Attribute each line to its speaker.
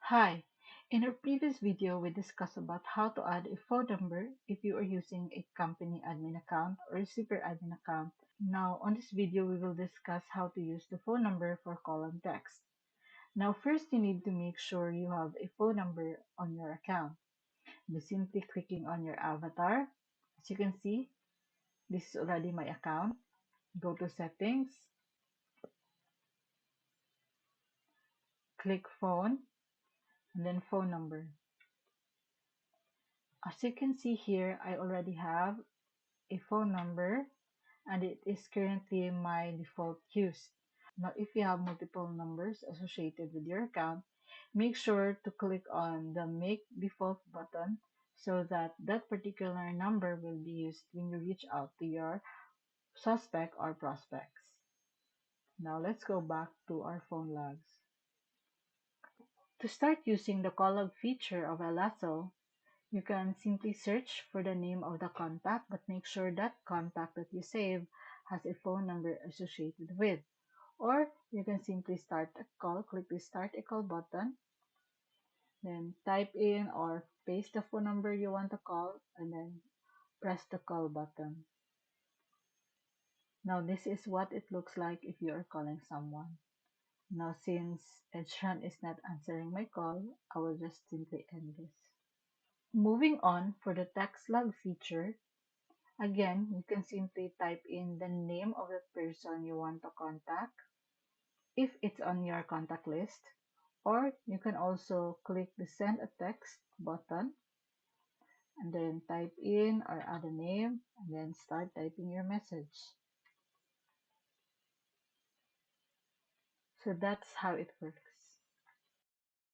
Speaker 1: Hi, in our previous video, we discussed about how to add a phone number if you are using a company admin account or a super admin account. Now, on this video, we will discuss how to use the phone number for call and text. Now, first, you need to make sure you have a phone number on your account. By simply clicking on your avatar, as you can see, this is already my account. Go to settings, click phone, and then phone number. As you can see here, I already have a phone number and it is currently my default use. Now, if you have multiple numbers associated with your account, make sure to click on the Make Default button so that that particular number will be used when you reach out to your suspect or prospects. Now, let's go back to our phone logs. To start using the call log feature of iLasso, you can simply search for the name of the contact, but make sure that contact that you save has a phone number associated with. Or you can simply start a call, click the Start a Call button, then type in or paste the phone number you want to call, and then press the call button. Now this is what it looks like if you are calling someone. Now since Edgeron is not answering my call, I will just simply end this. Moving on for the text log feature, again, you can simply type in the name of the person you want to contact if it's on your contact list, or you can also click the Send a Text button and then type in or add a name and then start typing your message. So that's how it works.